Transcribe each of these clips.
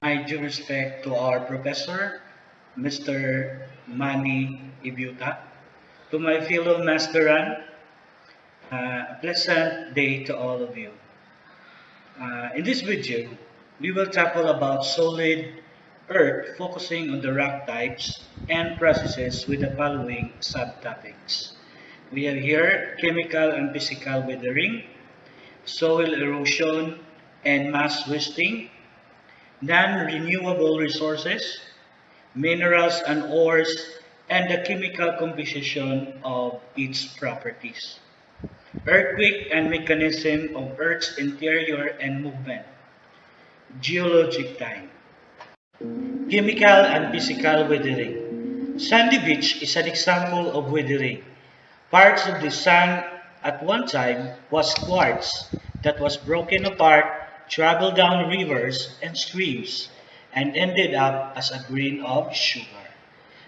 My due respect to our professor, Mr. Manny Ibuta, to my fellow masteran, a pleasant day to all of you. In this video, we will tackle about solid earth, focusing on the rock types and processes with the following subtopics. We have here chemical and physical weathering, soil erosion and mass wasting, non-renewable resources, minerals and ores, and the chemical composition of its properties. Earthquake and mechanism of Earth's interior and movement. Geologic time. Chemical and physical weathering. Sandy beach is an example of weathering. Parts of the sand at one time was quartz that was broken apart, traveled down rivers and streams, and ended up as a grain of sugar.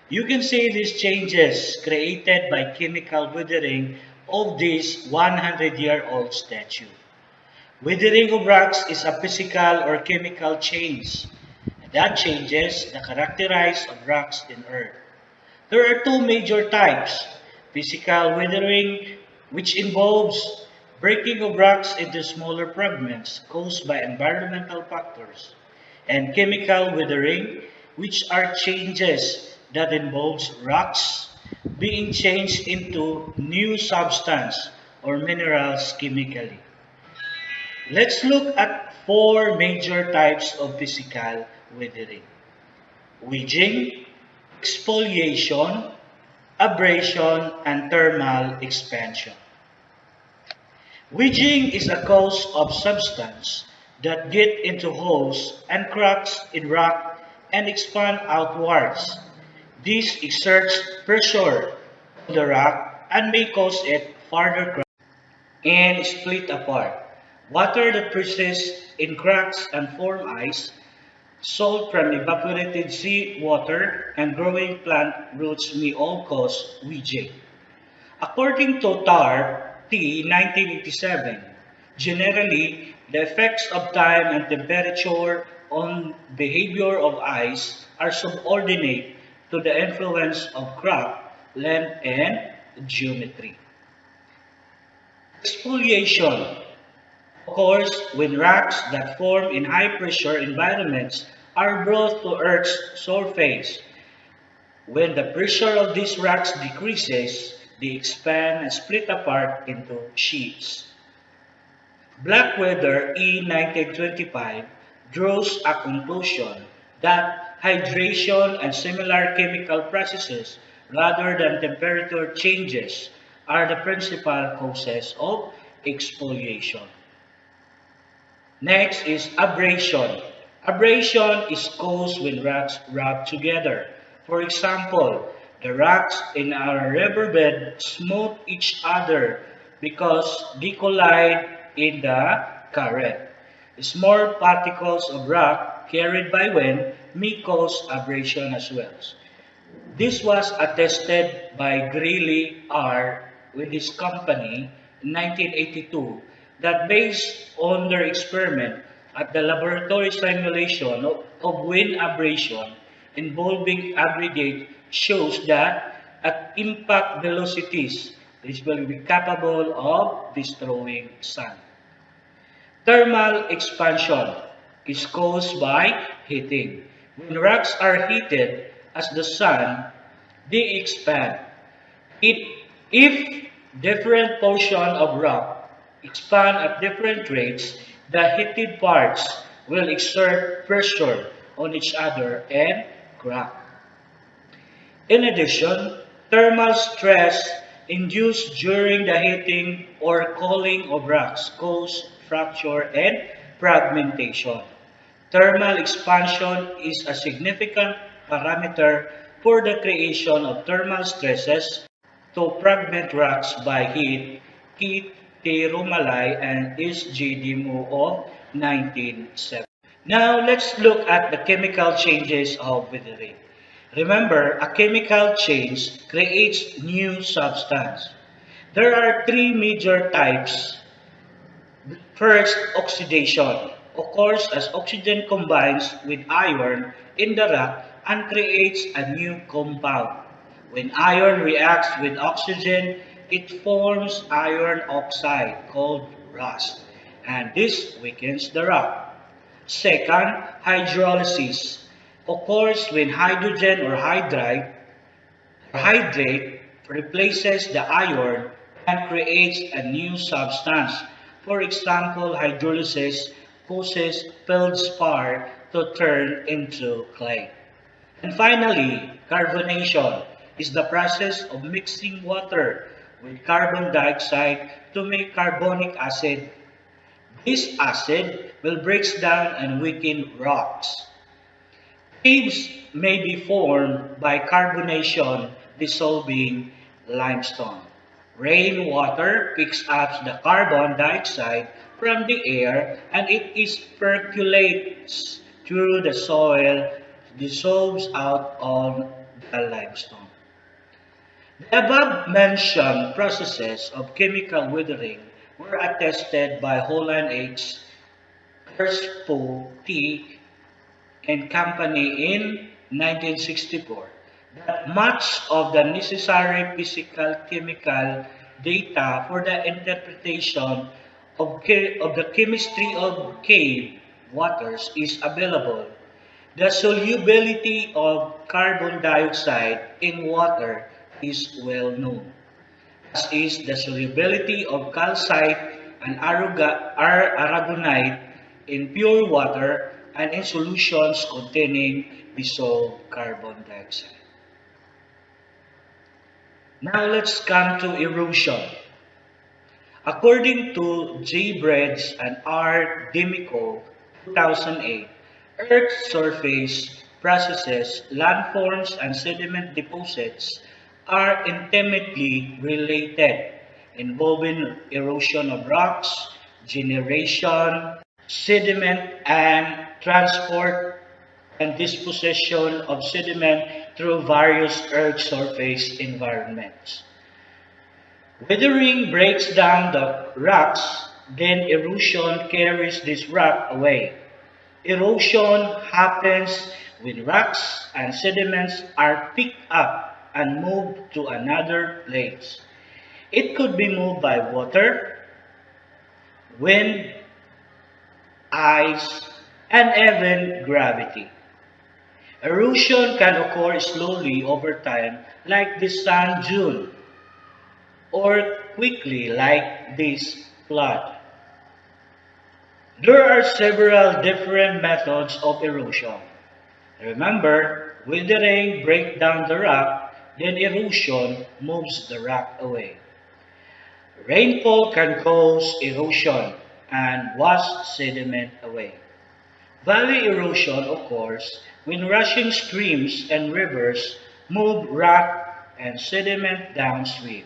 You can see these changes created by chemical weathering of this 100-year-old statue. Weathering of rocks is a physical or chemical change that changes the characteristics of rocks in Earth. There are two major types: physical weathering, which involves breaking of rocks into smaller fragments caused by environmental factors, and chemical weathering, which are changes that involves rocks being changed into new substance or minerals chemically. Let's look at four major types of physical weathering: wedging, exfoliation, abrasion, and thermal expansion. Wedging is a cause of substance that get into holes and cracks in rock and expand outwards. This exerts pressure on the rock and may cause it further crack and split apart. Water that persists in cracks and form ice, salt from evaporated sea water, and growing plant roots may all cause wedging. According to TAR T 1987, generally, the effects of time and temperature on behavior of ice are subordinate to the influence of crack, length, and geometry. Exfoliation occurs when rocks that form in high pressure environments are brought to Earth's surface. When the pressure of these rocks decreases, they expand and split apart into sheets. Blackweather E 1925 draws a conclusion that hydration and similar chemical processes rather than temperature changes are the principal causes of exfoliation. Next is abrasion. Abrasion is caused when rocks rub together. For example, the rocks in a riverbed smooth each other because they collide in the current. Small particles of rock carried by wind may cause abrasion as well. This was attested by Greeley R. with his company in 1982, that based on their experiment at the laboratory simulation of wind abrasion involving aggregate shows that at impact velocities, this will be capable of destroying sand. Thermal expansion is caused by heating. When rocks are heated as the sun, they expand. If different portions of rock expand at different rates, the heated parts will exert pressure on each other and crack. In addition, thermal stress induced during the heating or cooling of rocks cause fracture and fragmentation. Thermal expansion is a significant parameter for the creation of thermal stresses to fragment rocks by heat. Heat T. Romalai and S. J. Dimo of 1970. Now let's look at the chemical changes of weathering. Remember, a chemical change creates new substance. There are three major types. First, oxidation. occurs as oxygen combines with iron in the rock and creates a new compound. When iron reacts with oxygen, it forms iron oxide called rust, and this weakens the rock. Second, hydrolysis occurs when hydrogen or hydrate replaces the iron and creates a new substance. For example, hydrolysis causes feldspar to turn into clay. And finally, carbonation is the process of mixing water with carbon dioxide to make carbonic acid. This acid will break down and weaken rocks. Caves may be formed by carbonation dissolving limestone. Rainwater picks up the carbon dioxide from the air and it is percolates through the soil, dissolves out on the limestone. The above mentioned processes of chemical weathering were attested by Holland H. Kerspo T and Company in 1964 that much of the necessary physical chemical data for the interpretation of the chemistry of cave waters is available. The solubility of carbon dioxide in water is well known, as is the solubility of calcite and aragonite in pure water and in solutions containing dissolved carbon dioxide. Now let's come to erosion. According to J. Bredz and R. Dimico, 2008, Earth's surface processes, landforms, and sediment deposits are intimately related, involving erosion of rocks, generation, sediment, and transport and disposition of sediment through various Earth surface environments. Weathering breaks down the rocks, then erosion carries this rock away. Erosion happens when rocks and sediments are picked up and moved to another place. It could be moved by water, wind, ice, and even gravity. Erosion can occur slowly over time, like the sand dune, or quickly, like this flood. There are several different methods of erosion. Remember, withering breaks down the rock, then erosion moves the rock away. Rainfall can cause erosion and wash sediment away. Valley erosion occurs when rushing streams and rivers move rock and sediment downstream.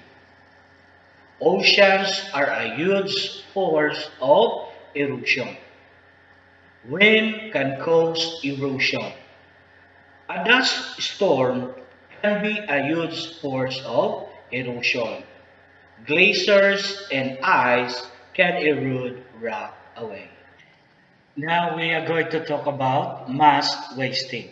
Oceans are a huge force of erosion. Wind can cause erosion. A dust storm can be a huge force of erosion. Glaciers and ice can erode rock away. Now we are going to talk about mass wasting.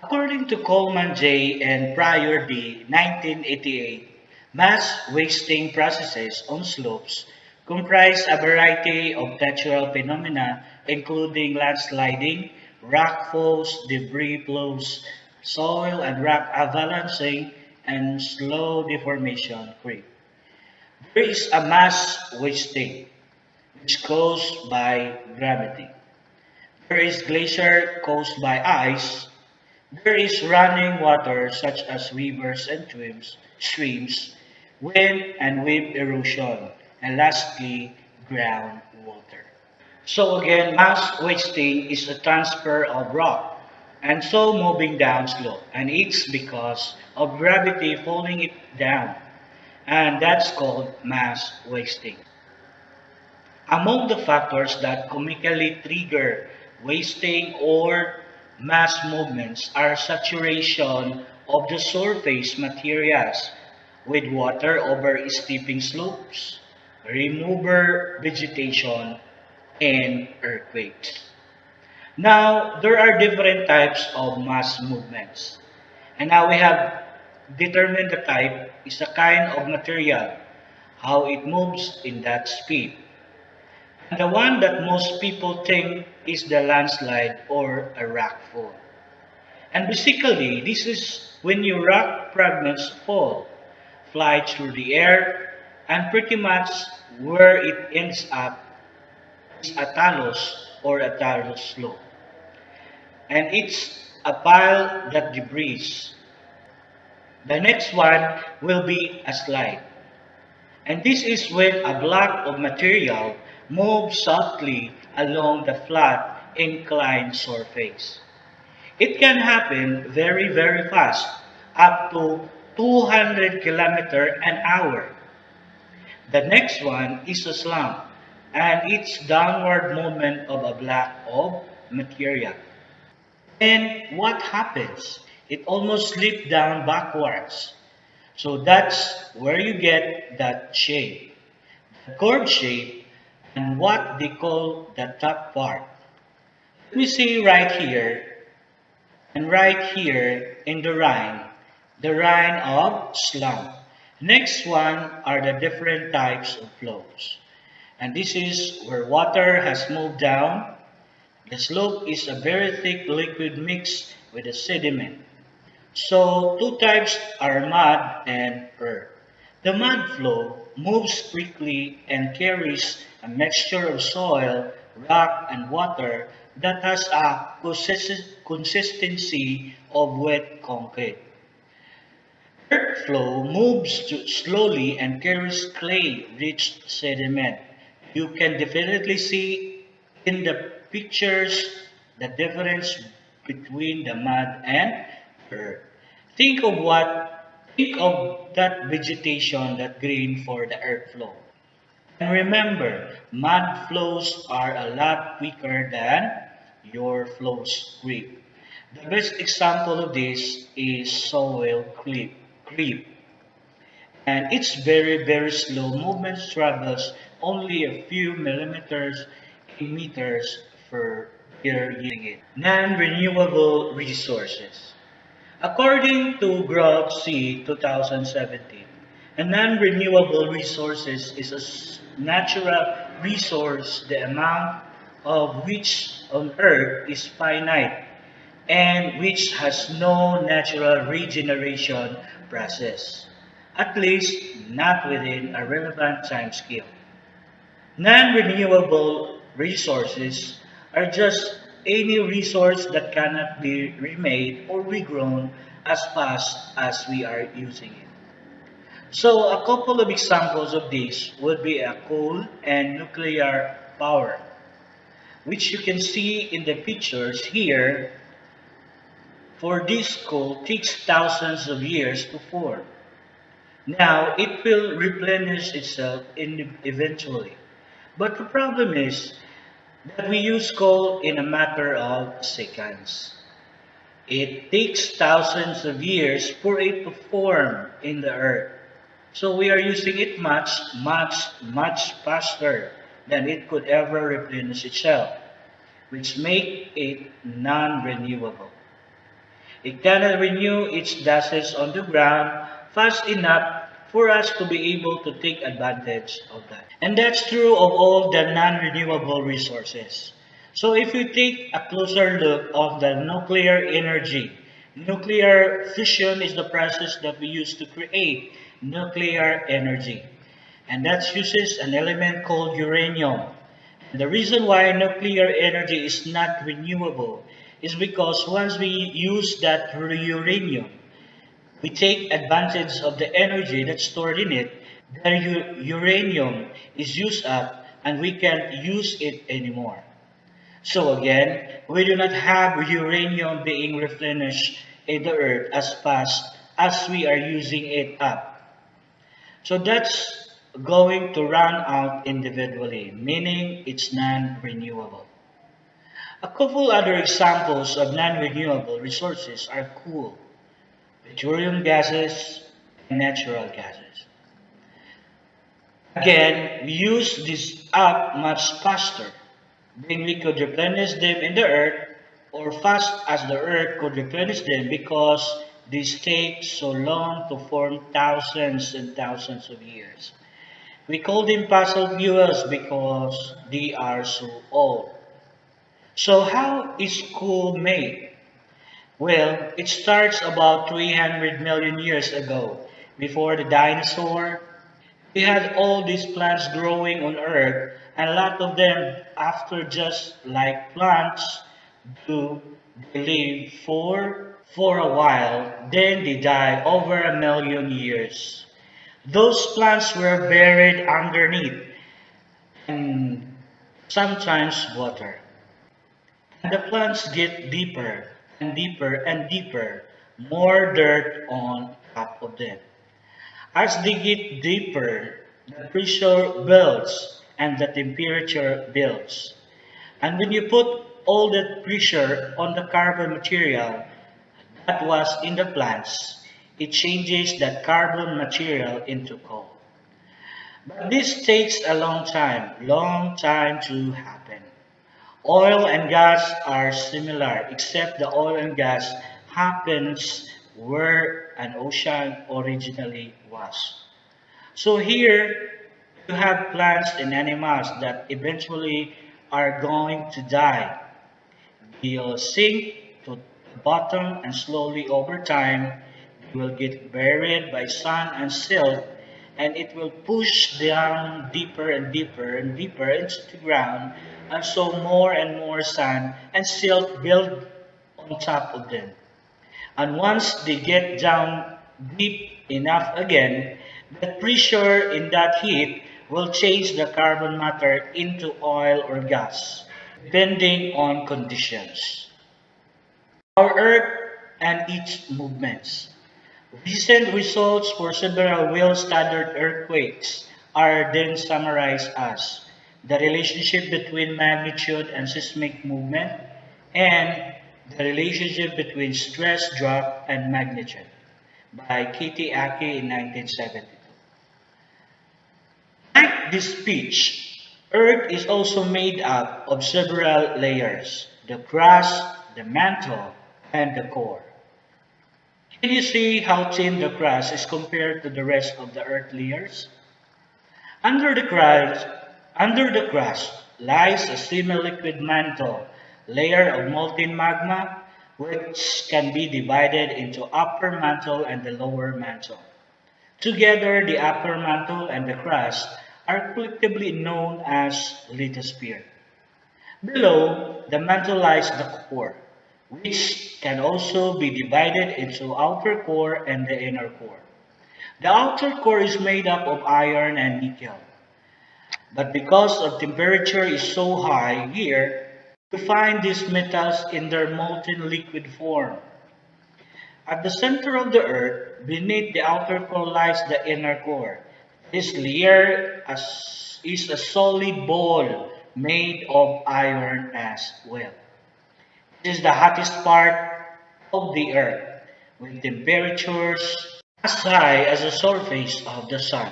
According to Coleman J. and Pryor D. 1988, mass wasting processes on slopes comprise a variety of natural phenomena including landsliding, rock falls, debris flows, soil and rock avalanching, and slow deformation creep. There is a mass wasting which is caused by gravity. There is glacier caused by ice. There is running water such as rivers and streams, wind and wave erosion, and lastly, groundwater. So again, mass wasting is a transfer of rock and so moving down slope, and it's because of gravity pulling it down, and that's called mass wasting. Among the factors that chemically trigger wasting or mass movements are saturation of the surface materials with water over steeping slopes, remover vegetation, and earthquakes. Now, there are different types of mass movements. And now we have determined the type is a kind of material, how it moves in that speed. And the one that most people think is the landslide or a rock fall. And basically, this is when your rock fragments fall, fly through the air, and pretty much where it ends up is a talus or a talus slope. And it's a pile that debris. The next one will be a slide. And this is when a block of material moves softly along the flat, inclined surface. It can happen very, very fast, up to 200 km an hour. The next one is a slump, and it's downward movement of a block of material. And what happens? It almost slips down backwards. So that's where you get that shape, the curved shape, and what they call the top part. Let me see right here and right here in the Rhine of slump. Next one are the different types of flows. And this is where water has moved down. The slope is a very thick liquid mixed with a sediment. So two types are mud and earth. The mud flow moves quickly and carries a mixture of soil, rock, and water that has a consistency of wet concrete. Earth flow moves slowly and carries clay-rich sediment. You can definitely see in the pictures the difference between the mud and earth. Think of think of that vegetation, that green for the earth flow. And remember, mud flows are a lot quicker than your flows creep. The best example of this is soil creep. And its very, very slow movement travels only a few millimeters in meters per year using it. Non-renewable resources. According to Growth C 2017, a non-renewable resources is a natural resource the amount of which on Earth is finite and which has no natural regeneration process, at least not within a relevant time scale. Non-renewable resources are just any resource that cannot be remade or regrown as fast as we are using it. So a couple of examples of this would be a coal and nuclear power, which you can see in the pictures here. For this coal takes thousands of years to form. Now it will replenish itself eventually. But the problem is that we use coal in a matter of seconds. It takes thousands of years for it to form in the earth. So we are using it much faster than it could ever replenish itself, which make it non-renewable. It cannot renew its gases on the ground fast enough for us to be able to take advantage of that. And that's true of all the non-renewable resources. So if you take a closer look of the nuclear energy, nuclear fission is the process that we use to create nuclear energy. And that uses an element called uranium. The reason why nuclear energy is not renewable is because once we use that uranium, we take advantage of the energy that's stored in it. The uranium is used up and we can't use it anymore. So again, we do not have uranium being replenished in the earth as fast as we are using it up. So that's going to run out individually, meaning it's non-renewable. A couple other examples of non-renewable resources are coal, petroleum gases, and natural gases. Again, we use this up much faster. Then we could replenish them in the earth, or fast as the earth could replenish them because these take so long to form thousands and thousands of years. We call them fossil fuels because they are so old. So how is coal made? Well, it starts about 300 million years ago, before the dinosaur. We had all these plants growing on Earth, and a lot of them, after just like plants do, they live for a while, then they die over a million years. Those plants were buried underneath and sometimes water. And the plants get deeper and deeper and deeper, more dirt on top of them. As they get deeper, the pressure builds and the temperature builds. And when you put all that pressure on the carbon material that was in the plants, it changes that carbon material into coal. But this takes a long time to happen. Oil and gas are similar, except the oil and gas happens where an ocean originally was. So here you have plants and animals that eventually are going to die. They'll sink to the bottom and slowly over time they will get buried by sun and silt and it will push down deeper and deeper and deeper into the ground and so more and more sand and silt build on top of them. And once they get down deep enough again, the pressure in that heat will change the carbon matter into oil or gas, depending on conditions. Our Earth and its movements. Recent results for several well-studied earthquakes are then summarized as the relationship between magnitude and seismic movement and the relationship between stress drop and magnitude by Katie Aki in 1972. Like this speech, Earth is also made up of several layers, the crust, the mantle, and the core. Can you see how thin the crust is compared to the rest of the Earth layers? Under the crust, under the crust lies a semi-liquid mantle, layer of molten magma, which can be divided into upper mantle and the lower mantle. Together, the upper mantle and the crust are collectively known as lithosphere. Below the mantle lies the core, which can also be divided into outer core and the inner core. The outer core is made up of iron and nickel, but because of temperature is so high here, we find these metals in their molten liquid form. At the center of the Earth, beneath the outer core lies the inner core. This layer is a solid ball made of iron as well. This is the hottest part of the Earth, with temperatures as high as the surface of the Sun.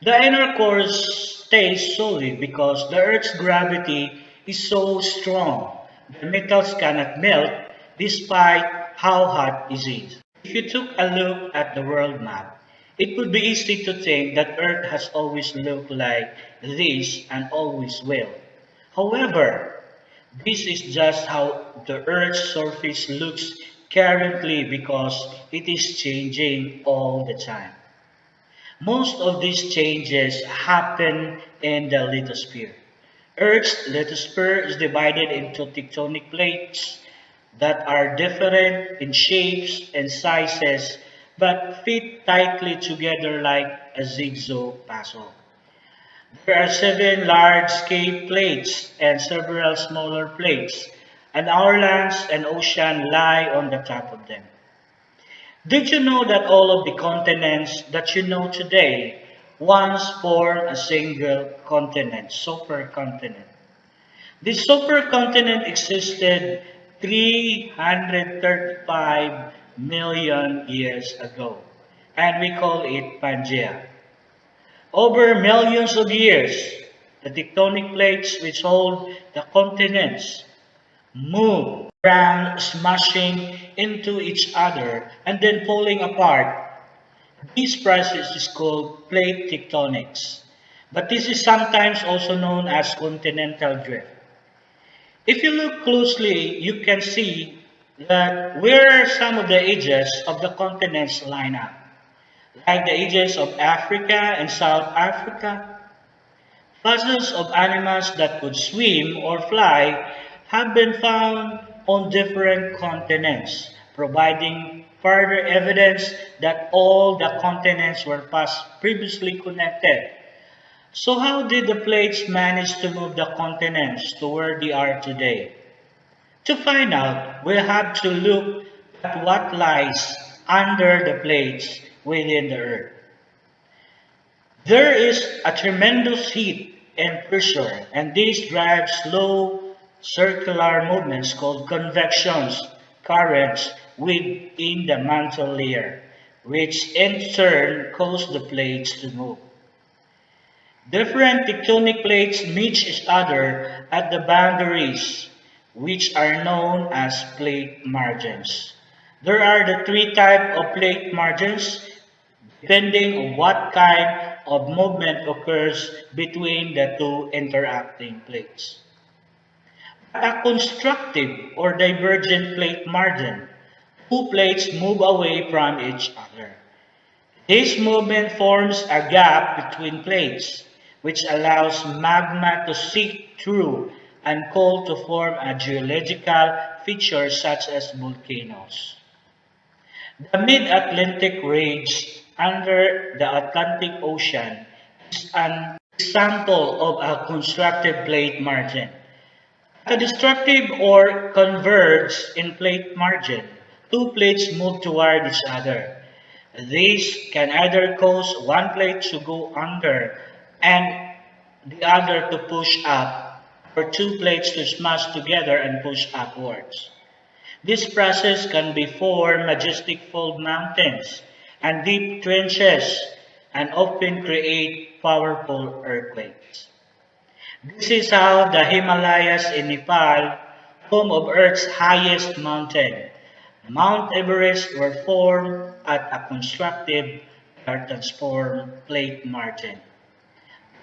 The inner core stays solid because the Earth's gravity is so strong. The metals cannot melt despite how hot it is. If you took a look at the world map, it would be easy to think that Earth has always looked like this and always will. However, this is just how the Earth's surface looks currently because it is changing all the time. Most of these changes happen in the lithosphere. Earth's lithosphere is divided into tectonic plates that are different in shapes and sizes but fit tightly together like a zigzag puzzle. There are seven large-scale plates and several smaller plates, and our lands and ocean lie on the top of them. Did you know that all of the continents that you know today once formed a single continent, supercontinent? This supercontinent existed 335 million years ago, and we call it Pangea. Over millions of years, The tectonic plates which hold the continents move around, smashing into each other and then falling apart. This process is called plate tectonics, but this is sometimes also known as continental drift. If you look closely, you can see that where some of the edges of the continents line up, like the edges of Africa and South Africa. Fossils of animals that could swim or fly have been found on different continents, providing further evidence that all the continents were previously connected. So, how did the plates manage to move the continents to where they are today? To find out, we'll have to look at what lies under the plates within the Earth. There is a tremendous heat and pressure, and this drives slow circular movements called convections, currents within the mantle layer, which in turn cause the plates to move. Different tectonic plates meet each other at the boundaries, which are known as plate margins. There are the three types of plate margins, depending on what kind of movement occurs between the two interacting plates. A constructive or divergent plate margin, two plates move away from each other. This movement forms a gap between plates, which allows magma to seep through and coal to form a geological feature such as volcanoes. The mid-Atlantic range under the Atlantic Ocean is an example of a constructive plate margin. A destructive or converged in plate margin, two plates move toward each other. This can either cause one plate to go under and the other to push up, or two plates to smash together and push upwards. This process can be for majestic fold mountains and deep trenches and often create powerful earthquakes. This is how the Himalayas in Nepal, home of Earth's highest mountain, Mount Everest, were formed at a constructive or transformed plate margin.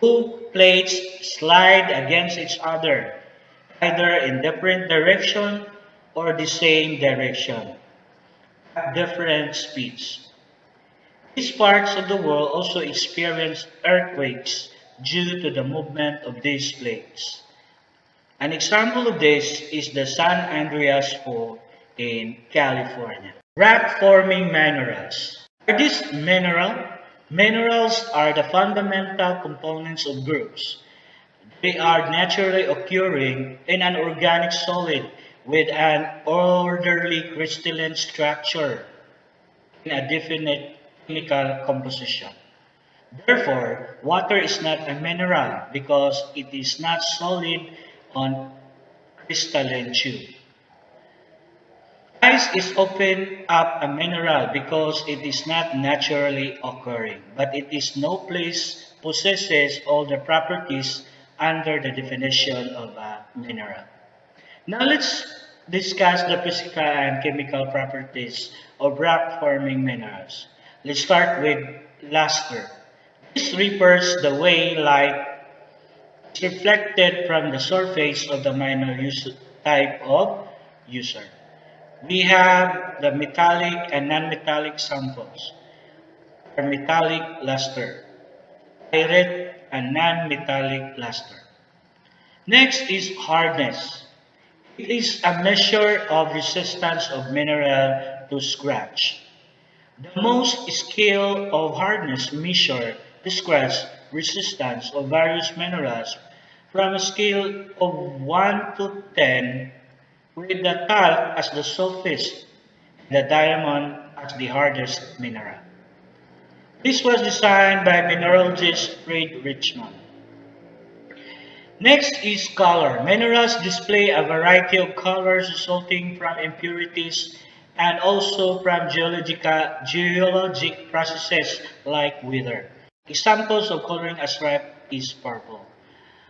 Two plates slide against each other, either in different direction or the same direction, at different speeds. These parts of the world also experience earthquakes due to the movement of these plates. An example of this is the San Andreas Fault in California. Rock-forming minerals. Are these mineral? Minerals are the fundamental components of groups. They are naturally occurring in an organic solid with an orderly crystalline structure in a definite chemical composition. Therefore, water is not a mineral because it is not solid on crystalline tube. Ice is often up a mineral because it is not naturally occurring, but it is no place possesses all the properties under the definition of a mineral. Now let's discuss the physical and chemical properties of rock-forming minerals. Let's start with luster. This refers the way light is reflected from the surface of the type of user. We have the metallic and non-metallic samples, or metallic luster, direct and non-metallic luster. Next is hardness. It is a measure of resistance of mineral to scratch. The most scale of hardness measure describes resistance of various minerals from a scale of 1 to 10, with the talc as the softest and the diamond as the hardest mineral. This was designed by mineralogist Fred Richmond. Next is color. Minerals display a variety of colors resulting from impurities and also from geologic processes like weather. Examples of coloring a stripe is purple.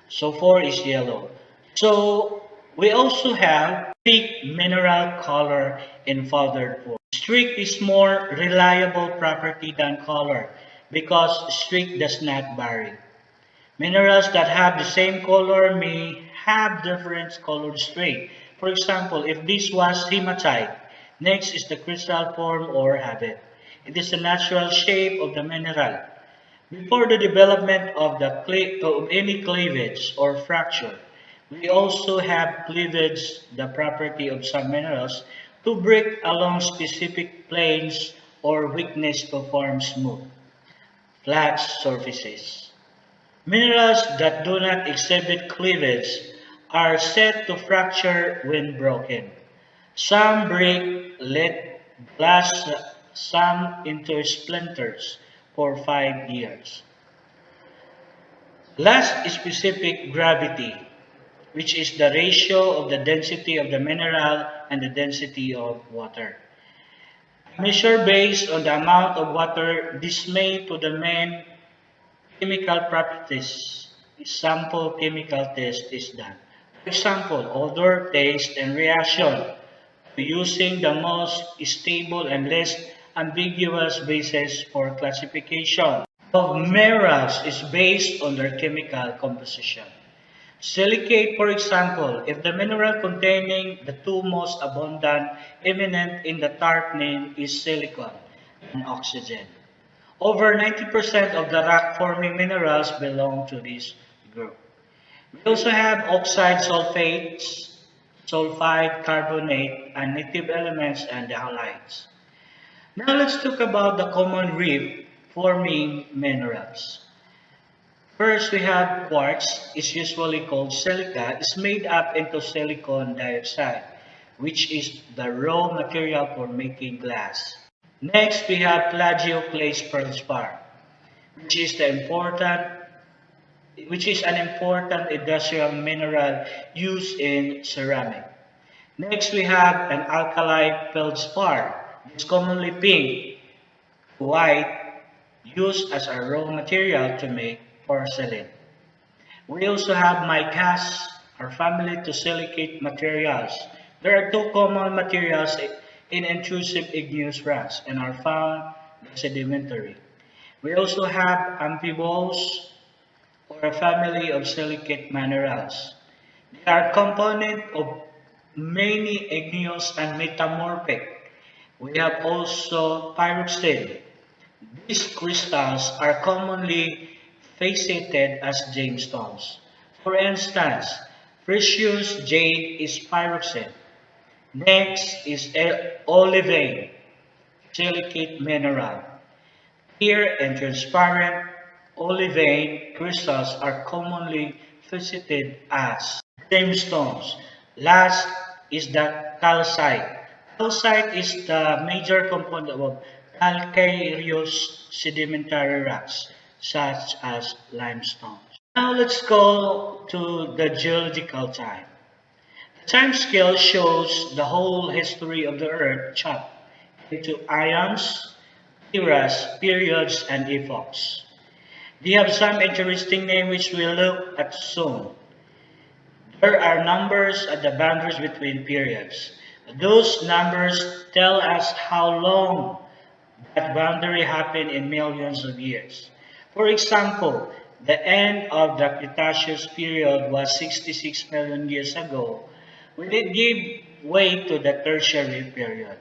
So 4 is yellow. So we also have streak mineral color in powdered form. Streak is more reliable property than color because streak does not vary. Minerals that have the same color may have different colored streak. For example, if this was hematite, next is the crystal form or habit. It is the natural shape of the mineral. Before the development of of any cleavage or fracture, we also have cleavage, the property of some minerals, to break along specific planes or weakness to form smooth, flat surfaces. Minerals that do not exhibit cleavage are said to fracture when broken. Some break, let blast some into splinters for 5 years. Last is specific gravity, which is the ratio of the density of the mineral and the density of water. Measure based on the amount of water dismay to the main chemical properties. Sample chemical test is done. For example, odor, taste, and reaction, using the most stable and less ambiguous basis for classification of minerals is based on their chemical composition. Silicate, for example, if the mineral containing the two most abundant eminent in the tart name is silicon and oxygen. Over 90% of the rock-forming minerals belong to this group. We also have oxide sulfates, sulfide, carbonate, and native elements and the halides. Now let's talk about the common reef-forming minerals. First, we have quartz, is usually called silica, is made up into silicon dioxide, which is the raw material for making glass. Next, we have plagioclase feldspar, which is the important, which is an important industrial mineral used in ceramic. Next, we have an alkali feldspar. It's commonly pink, white, used as a raw material to make porcelain. We also have micas, our family to silicate materials. There are two common materials in intrusive igneous rocks and are found sedimentary. We also have amphiboles, or a family of silicate minerals. They are component of many igneous and metamorphic. We have also pyroxene. These crystals are commonly faceted as jamestones. For instance, precious jade is pyroxene. Next is olivine, silicate mineral. Clear and transparent olivine crystals are commonly visited as jamestones. Last is the calcite. Calcite is the major component of calcareous sedimentary rocks, such as limestone. Now let's go to the geological time. The time scale shows the whole history of the Earth chopped into ions, eras, periods, and epochs. They have some interesting names which we'll look at soon. There are numbers at the boundaries between periods. Those numbers tell us how long that boundary happened in millions of years. For example, the end of the Cretaceous period was 66 million years ago, when it gave way to the Tertiary period.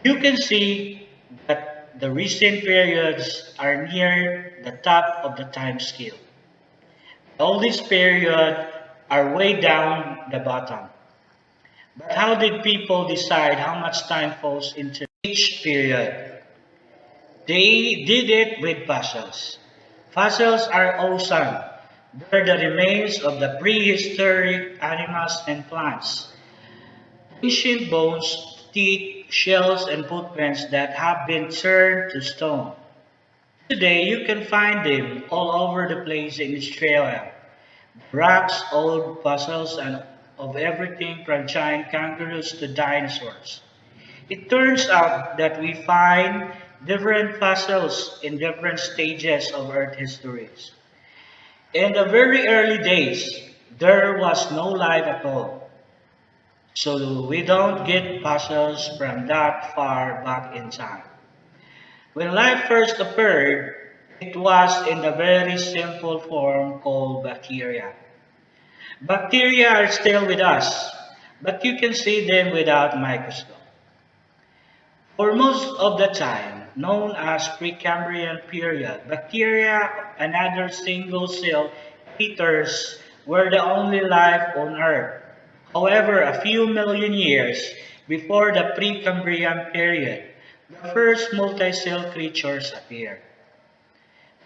You can see that the recent periods are near the top of the time scale. All these periods are way down the bottom. But how did people decide how much time falls into each period? They did it with fossils. Fossils are awesome. They're the remains of the prehistoric animals and plants. Ancient bones, teeth, shells, and footprints that have been turned to stone. Today, you can find them all over the place in Australia. Rocks, old fossils, and of everything from giant kangaroos to dinosaurs. It turns out that we find different fossils in different stages of Earth histories. In the very early days, there was no life at all. So we don't get puzzles from that far back in time. When life first appeared, it was in a very simple form called bacteria. Bacteria are still with us, but you can see them without microscope. For most of the time, known as Precambrian period, bacteria and other single-cell eaters were the only life on Earth. However, a few million years before the Precambrian period, the first multi-cell creatures appeared.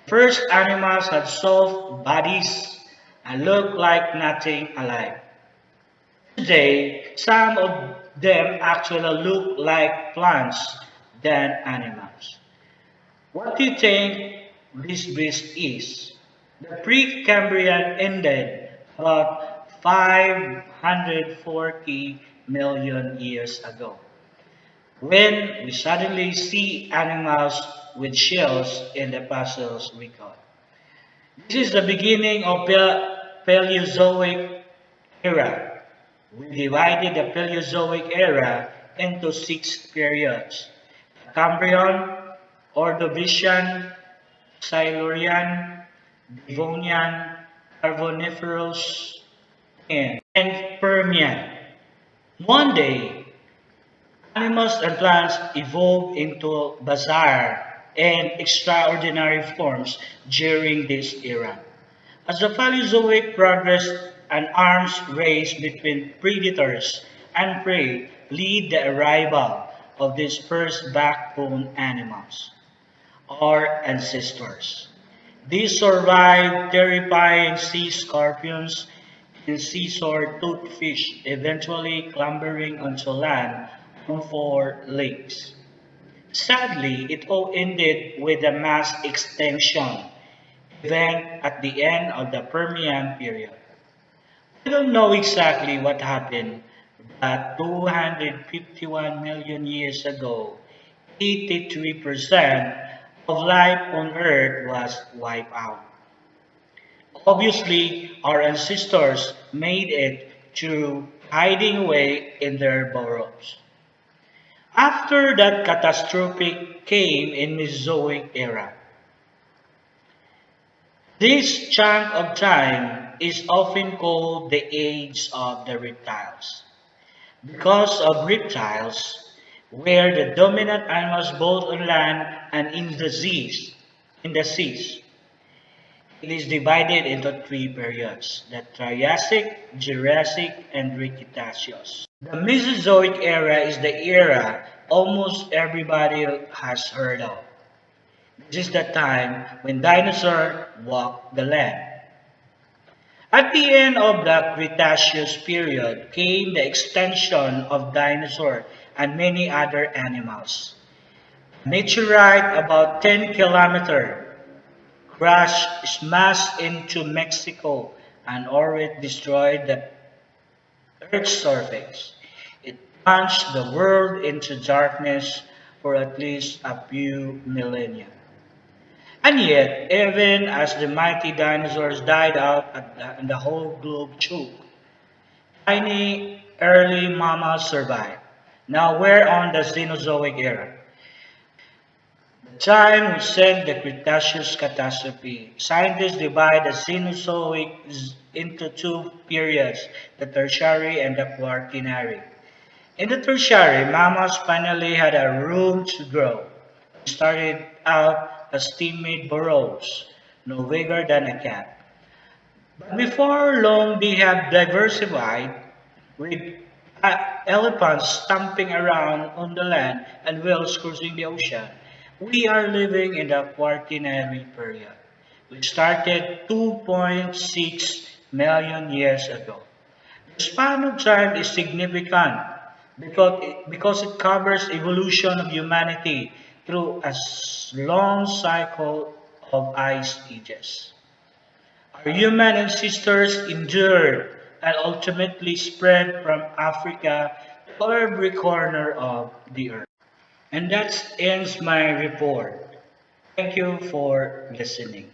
First animals had soft bodies and looked like nothing alive. Today, some of them actually look like plants than animals. What do you think this beast is? The Precambrian ended about 540 million years ago, when we suddenly see animals with shells in the fossils we caught. This is the beginning of the Paleozoic era. We divided the Paleozoic era into six periods: Cambrian, Ordovician, Silurian, Devonian, Carboniferous, and Permian. One day, animals and plants evolved into bizarre and extraordinary forms during this era. As the Paleozoic progressed, an arms race between predators and prey led the arrival of these first backbone animals, our ancestors. These survived terrifying sea scorpions and sea-sword toothfish, eventually clambering onto land on four legs. Sadly, it all ended with a mass extinction event at the end of the Permian period. We don't know exactly what happened, but 251 million years ago, 83% of life on Earth was wiped out. Obviously, our ancestors made it through hiding away in their burrows. After that catastrophe came in Mesozoic era. This chunk of time is often called the age of the reptiles. Because of reptiles were the dominant animals both on land and in the seas. It is divided into three periods: the Triassic, Jurassic, and Cretaceous. The Mesozoic era is the era almost everybody has heard of. This is the time when dinosaurs walked the land. At the end of the Cretaceous period came the extinction of dinosaurs and many other animals. A meteorite about 10 kilometers crashed smashed into Mexico and already destroyed the Earth's surface. It plunged the world into darkness for at least a few millennia. And yet, even as the mighty dinosaurs died out and the whole globe shook, tiny early mammals survived. Now we're on the Cenozoic era, the time which sent the Cretaceous catastrophe. Scientists divide the Cenozoic into two periods, the Tertiary and the Quaternary. In the Tertiary, mammals finally had a room to grow. They started out as timid burrows, no bigger than a cat. But before long, they have diversified with elephants stomping around on the land and whales cruising the ocean. We are living in the Quaternary period, which started 2.6 million years ago. The span of time is significant because it covers evolution of humanity through a long cycle of ice ages. Our human ancestors endured and ultimately spread from Africa to every corner of the earth. And that ends my report. Thank you for listening.